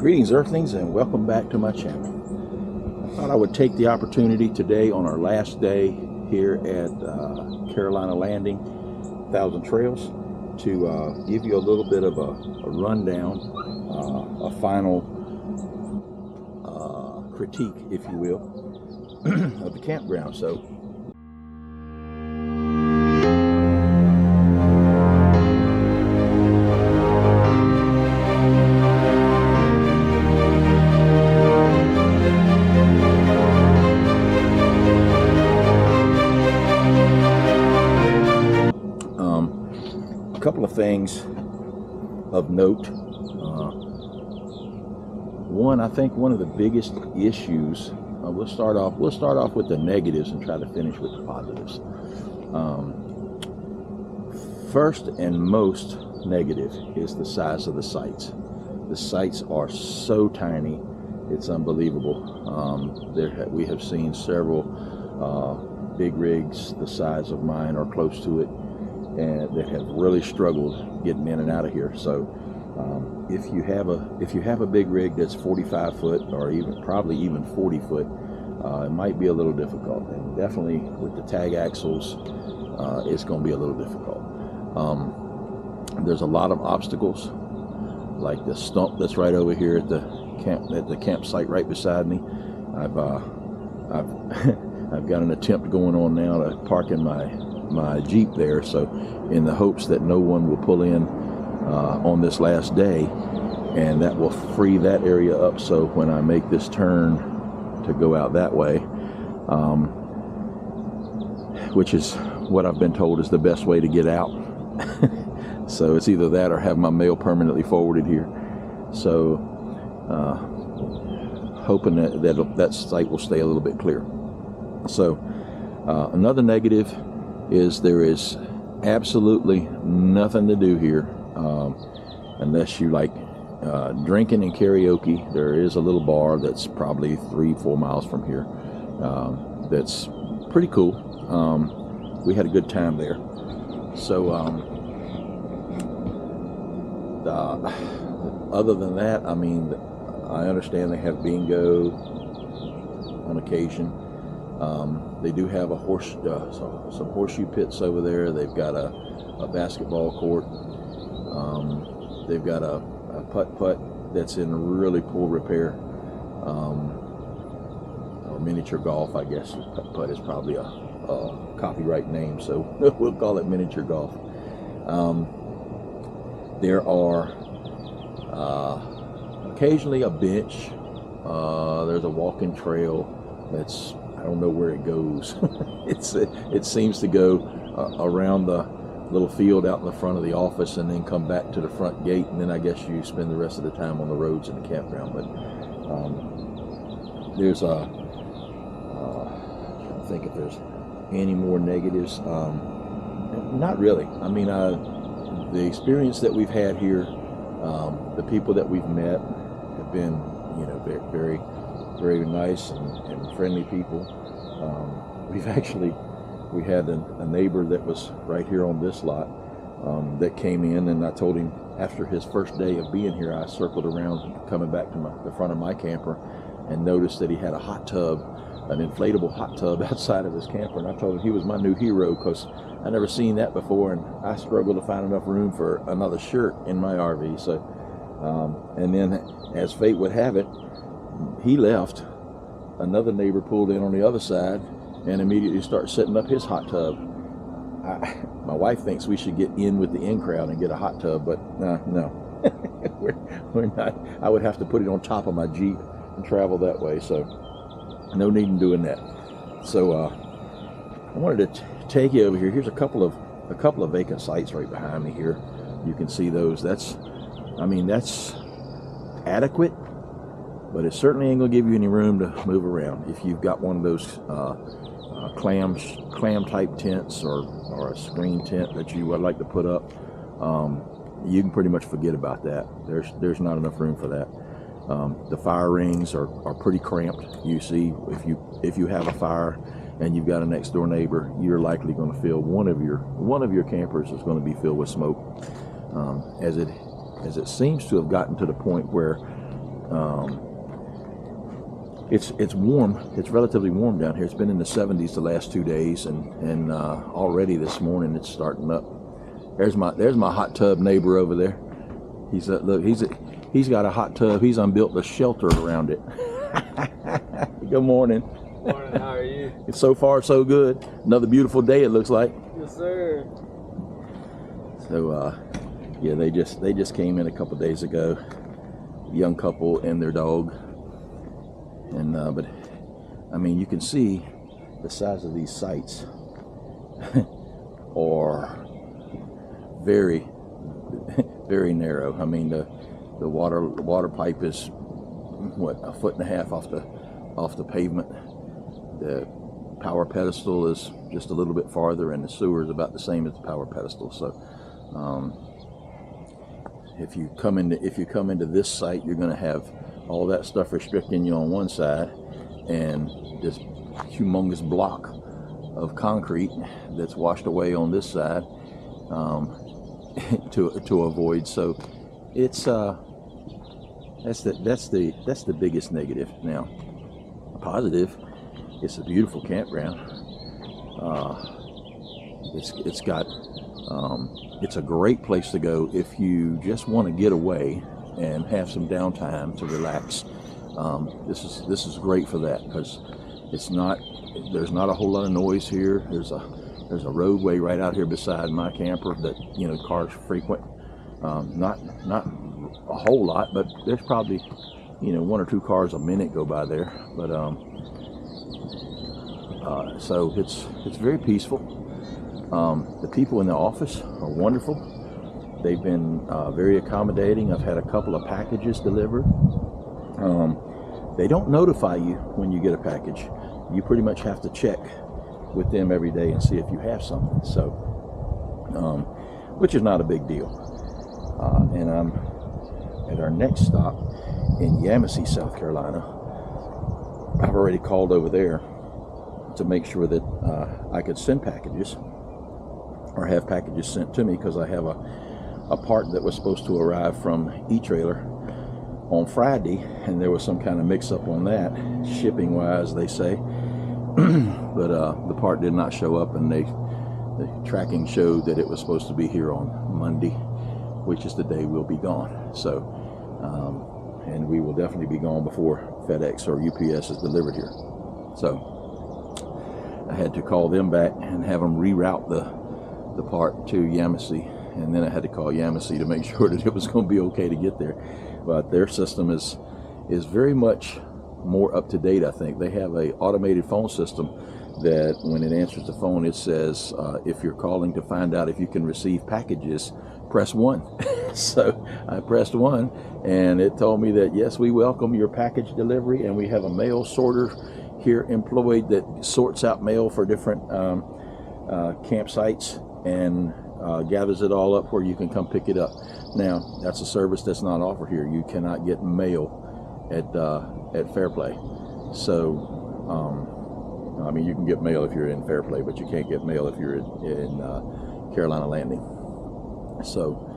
Greetings Earthlings and welcome back to my channel. I thought I would take the opportunity today on our last day here at Carolina Landing, Thousand Trails, to give you a little bit of a rundown, a final critique, if you will, of the campground. So a couple of things of note. I think one of the biggest issues, we'll start off with the negatives and try to finish with the positives. First and most negative is the size of the sites. The sites are so tiny, it's unbelievable. We have seen several big rigs the size of mine or close to it, and that have really struggled getting in and out of here. So if you have a big rig that's 45 foot or probably even 40 foot, it might be a little difficult, and definitely with the tag axles, it's going to be a little difficult. There's a lot of obstacles, like the stump that's right over here at the campsite right beside me. I've got an attempt going on now to park in my Jeep there, so in the hopes that no one will pull in on this last day, and that will free that area up, so when I make this turn to go out that way, which is what I've been told is the best way to get out. So it's either that or have my mail permanently forwarded here. So hoping that site will stay a little bit clear. So another negative is there is absolutely nothing to do here unless you like drinking and karaoke. There is a little bar that's probably 3-4 miles from here, that's pretty cool. We had a good time there. So other than that, I mean, I understand they have bingo on occasion. They do have some horseshoe pits over there. They've got a basketball court. They've got a putt-putt that's in really poor repair. Or miniature golf, I guess. Putt-putt is probably a copyright name, so we'll call it miniature golf. There are occasionally a bench. There's a walking trail that's, I don't know where it goes. It seems to go around the little field out in the front of the office and then come back to the front gate, and then I guess you spend the rest of the time on the roads in the campground. But there's I don't think if there's any more negatives. Not really. I mean, the experience that we've had here, the people that we've met have been, very, very nice and friendly people. We had a neighbor that was right here on this lot that came in, and I told him after his first day of being here, I circled around coming back to the front of my camper and noticed that he had a hot tub, an inflatable hot tub outside of his camper, and I told him he was my new hero because I never seen that before, and I struggled to find enough room for another shirt in my RV. So and then as fate would have it, he left. Another neighbor pulled in on the other side and immediately started setting up his hot tub. My wife thinks we should get in with the in crowd and get a hot tub, but no. we're not. I would have to put it on top of my Jeep and travel that way, so no need in doing that. So I wanted to take you over here. Here's a couple of vacant sites right behind me here. You can see those. That's adequate, but it certainly ain't gonna give you any room to move around. If you've got one of those clam type tents or a screen tent that you would like to put up, you can pretty much forget about that. There's not enough room for that. The fire rings are pretty cramped. You see, if you have a fire and you've got a next door neighbor, you're likely going to feel one of your campers is going to be filled with smoke. As it seems to have gotten to the point where It's warm. It's relatively warm down here. It's been in the 70s the last 2 days, and already this morning it's starting up. There's my hot tub neighbor over there. Look, he's got a hot tub. He's unbuilt the shelter around it. Good morning. Morning, how are you? It's so far so good. Another beautiful day it looks like. Yes, sir. So yeah, they just came in a couple days ago. Young couple and their dog. And but I mean, you can see the size of these sites are very very narrow. I mean, the water pipe is what, 1.5 feet off the pavement. The power pedestal is just a little bit farther, and the sewer is about the same as the power pedestal. So if you come into this site, you're going to have all that stuff restricting you on one side, and this humongous block of concrete that's washed away on this side to avoid. So it's that's the biggest negative. Now, positive, it's a beautiful campground. It's a great place to go if you just want to get away and have some downtime to relax. This is great for that, because there's not a whole lot of noise here. There's a roadway right out here beside my camper that, you know, cars frequent. Not a whole lot, but there's probably, you know, 1 or 2 cars a minute go by there. But so it's very peaceful. The people in the office are wonderful. They've been very accommodating. I've had a couple of packages delivered. They don't notify you when you get a package. You pretty much have to check with them every day and see if you have something. So, which is not a big deal. And I'm at our next stop in Yamassee, South Carolina. I've already called over there to make sure that I could send packages or have packages sent to me, because I have a part that was supposed to arrive from E-Trailer on Friday, and there was some kind of mix-up on that, shipping-wise, they say. But the part did not show up, and the tracking showed that it was supposed to be here on Monday, which is the day we'll be gone. So, and we will definitely be gone before FedEx or UPS is delivered here. So I had to call them back and have them reroute the part to Yamassee, and then I had to call Yamassee to make sure that it was going to be okay to get there. But their system is very much more up to date. I think they have a automated phone system that when it answers the phone, it says if you're calling to find out if you can receive packages, press 1. So I pressed 1, and it told me that yes, we welcome your package delivery, and we have a mail sorter here employed that sorts out mail for different campsites and gathers it all up where you can come pick it up. Now, that's a service that's not offered here. You cannot get mail at Fairplay. So I mean, you can get mail if you're in Fairplay, but you can't get mail if you're in Carolina Landing. So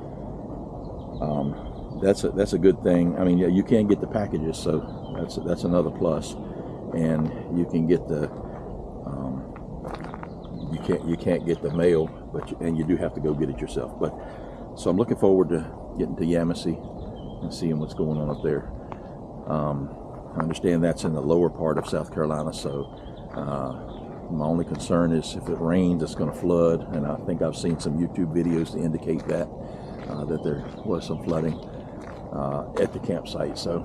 that's a good thing. I mean, yeah, you can get the packages, so that's another plus. And you can get the you can't get the mail, but you do have to go get it yourself. But so I'm looking forward to getting to Yamassee and seeing what's going on up there. I understand that's in the lower part of South Carolina, so my only concern is if it rains, it's going to flood, and I think I've seen some YouTube videos to indicate that there was some flooding at the campsite. So,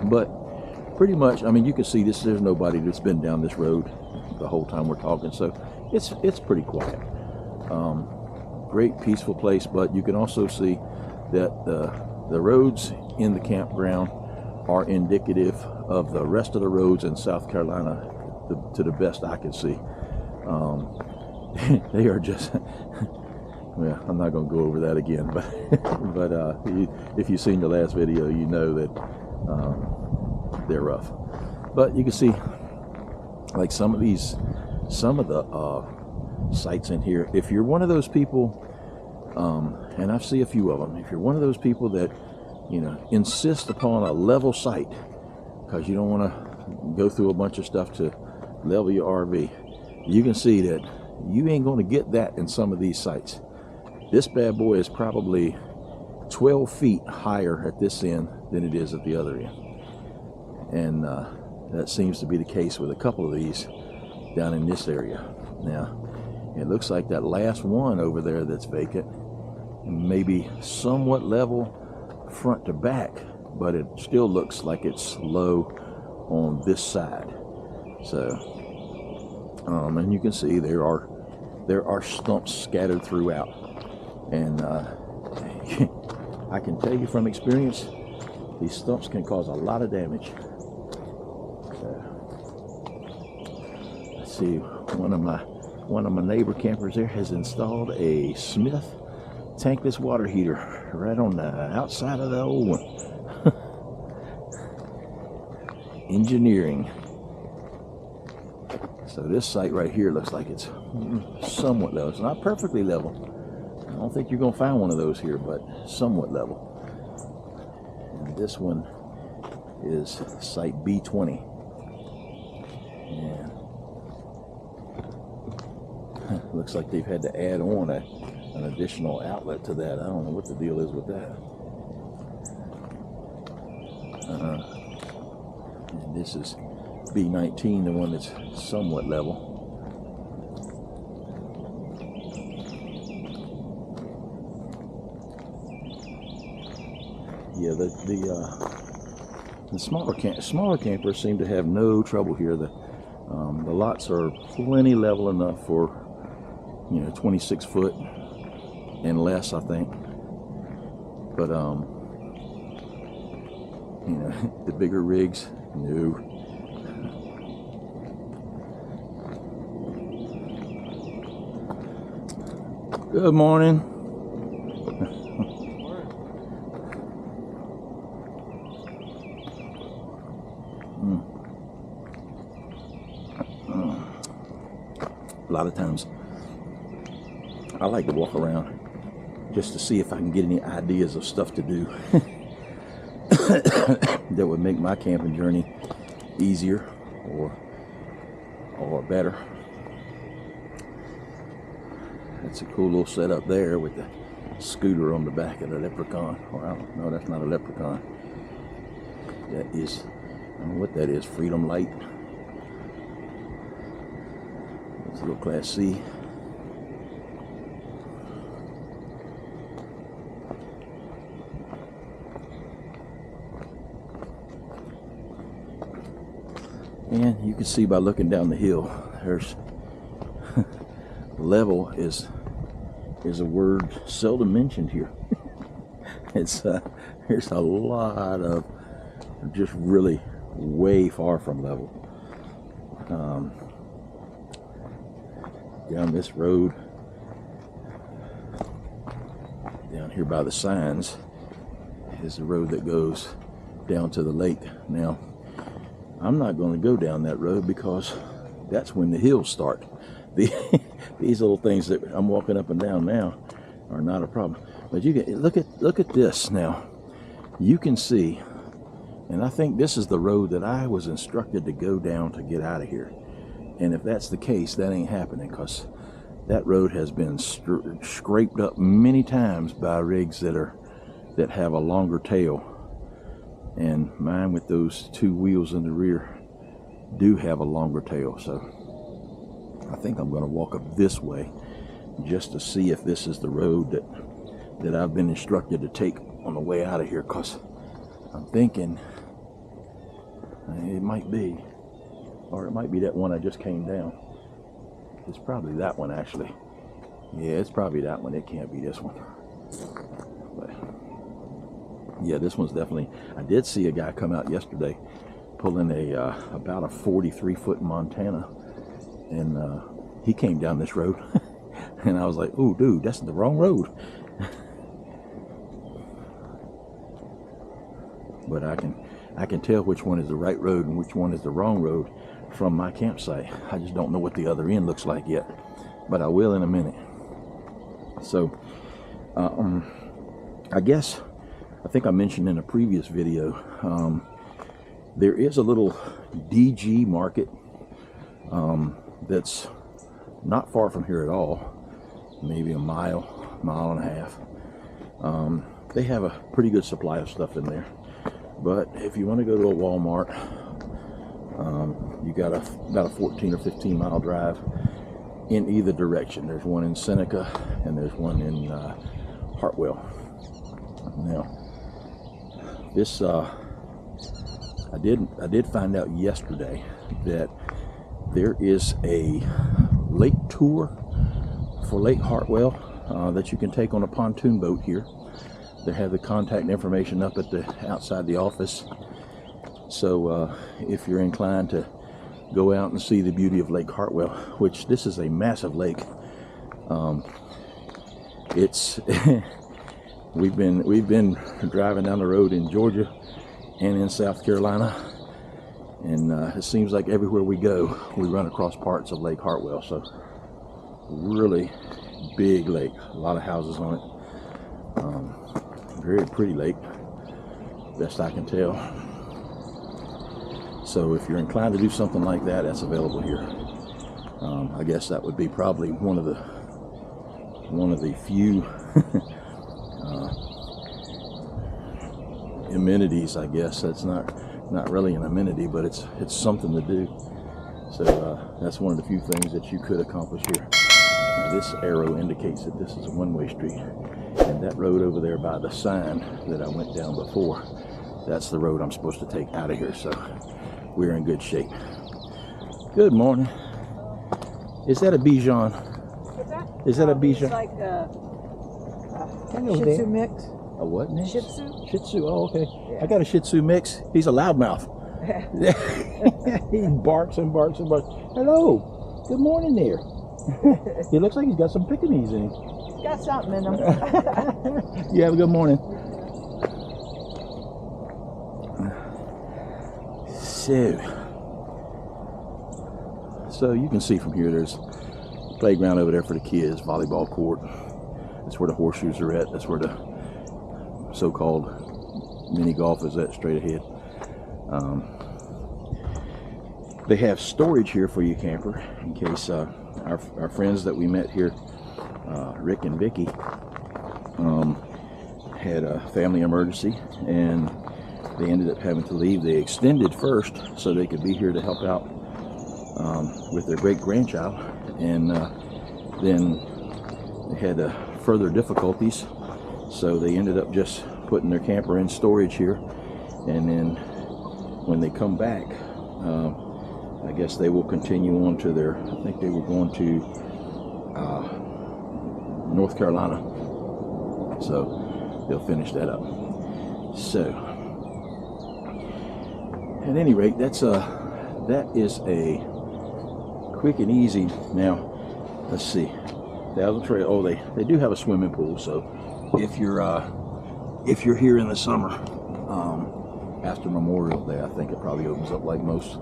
but pretty much, I mean, you can see this. There's nobody that's been down this road the whole time we're talking, so it's pretty quiet. Great peaceful place, but you can also see that the roads in the campground are indicative of the rest of the roads in South Carolina, to the best I can see. They are just well, I'm not going to go over that again, but if you've seen the last video, you know that they're rough. But you can see, like some of the sites in here, if you're one of those people, and I see a few of them, if you're one of those people that insist upon a level site, because you don't want to go through a bunch of stuff to level your RV. You can see that you ain't going to get that in some of these sites. This bad boy is probably 12 feet higher at this end than it is at the other end. And that seems to be the case with a couple of these down in this area. Now, it looks like that last one over there that's vacant may be somewhat level front to back, but it still looks like it's low on this side. So, and you can see there are stumps scattered throughout. And I can tell you from experience, these stumps can cause a lot of damage. So, let's see, one of my neighbor campers there has installed a Smith tankless water heater right on the outside of the old one. Engineering. So this site right here looks like it's somewhat level. It's not perfectly level. I don't think you're going to find one of those here, but somewhat level. And this one is site B20. And looks like they've had to add on an additional outlet to that. I don't know what the deal is with that. And this is B19, the one that's somewhat level. Yeah, the smaller campers seem to have no trouble here. The lots are plenty level enough for 26 foot and less, I think. But the bigger rigs, no. Good morning. A lot of times I like to walk around just to see if I can get any ideas of stuff to do that would make my camping journey easier or better. That's a cool little setup there with the scooter on the back of the Leprechaun. Or I don't know, that's not a Leprechaun. That is, I don't know what that is, Freedom Light. It's a little Class C. And you can see by looking down the hill, there's level is a word seldom mentioned here. It's there's a lot of just really way far from level. Down this road, down here by the signs, is the road that goes down to the lake. Now, I'm not going to go down that road because that's when the hills start. These little things that I'm walking up and down now are not a problem. But you can look at this now. You can see, and I think this is the road that I was instructed to go down to get out of here. And if that's the case, that ain't happening, because that road has been scraped up many times by rigs that have a longer tail. And mine with those two wheels in the rear do have a longer tail. So I think I'm going to walk up this way just to see if this is the road that I've been instructed to take on the way out of here, because I'm thinking it might be, or it might be that one I just came down. It's probably that one, actually. Yeah, it's probably that one. It can't be this one. But yeah, this one's definitely. I did see a guy come out yesterday pulling about a 43-foot Montana, and he came down this road, and I was like, "Oh, dude, that's the wrong road." But I can tell which one is the right road and which one is the wrong road from my campsite. I just don't know what the other end looks like yet, but I will in a minute. So I guess I think I mentioned in a previous video, there is a little DG market that's not far from here at all, maybe a mile and a half. They have a pretty good supply of stuff in there, but if you want to go to a Walmart, you got about a 14 or 15 mile drive in either direction. There's one in Seneca and there's one in Hartwell. Now, this I did find out yesterday that there is a lake tour for Lake Hartwell that you can take on a pontoon boat here. They have the contact information up at the outside the office. So if you're inclined to go out and see the beauty of Lake Hartwell, which this is a massive lake. It's we've been driving down the road in Georgia and in South Carolina, and it seems like everywhere we go we run across parts of Lake Hartwell. So really big lake, a lot of houses on it. Very pretty lake, best I can tell. So if you're inclined to do something like that, that's available here. I guess that would be probably one of the few amenities, I guess. That's not really an amenity, but it's something to do. So that's one of the few things that you could accomplish here. Now, this arrow indicates that this is a one-way street, and that road over there by the sign that I went down before, that's the road I'm supposed to take out of here. So we're in good shape. Good morning. Is that a Bichon? What's that? Is that a He's Bichon? like Hello Shih there. Tzu mix. A what mix? Shih Tzu. Shih Tzu. Oh, okay. Yeah. I got a Shih Tzu mix. He's a loudmouth. He barks and barks and barks. Hello. Good morning there. He looks like he's got some Pekingese in him. Got something in him. You have a good morning. So you can see from here, there's a playground over there for the kids, volleyball court. That's where the horseshoes are at. That's where the so-called mini golf is at, straight ahead. They have storage here for you, camper, in case our friends that we met here, Rick and Vicky, had a family emergency and they ended up having to leave. They extended first so they could be here to help out with their great-grandchild, and then they had further difficulties, so they ended up just putting their camper in storage here, and then when they come back, I guess they will continue on to their, I think they were going to North Carolina, so they'll finish that up. So at any rate, that is a quick and easy. Now let's see, Dazzle Trail. Oh, they do have a swimming pool, so if you're here in the summer, after Memorial Day, I think it probably opens up like most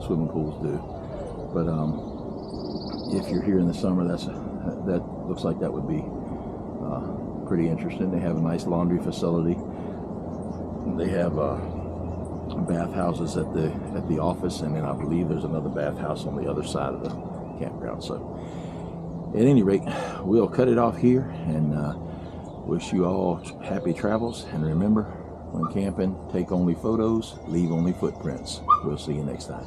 swimming pools do. But if you're here in the summer, that looks like that would be pretty interesting. They have a nice laundry facility. They have bathhouses at the office, and then I believe there's another bathhouse on the other side of the campground. So at any rate, we'll cut it off here and wish you all happy travels. And remember, when camping, take only photos, leave only footprints. We'll see you next time.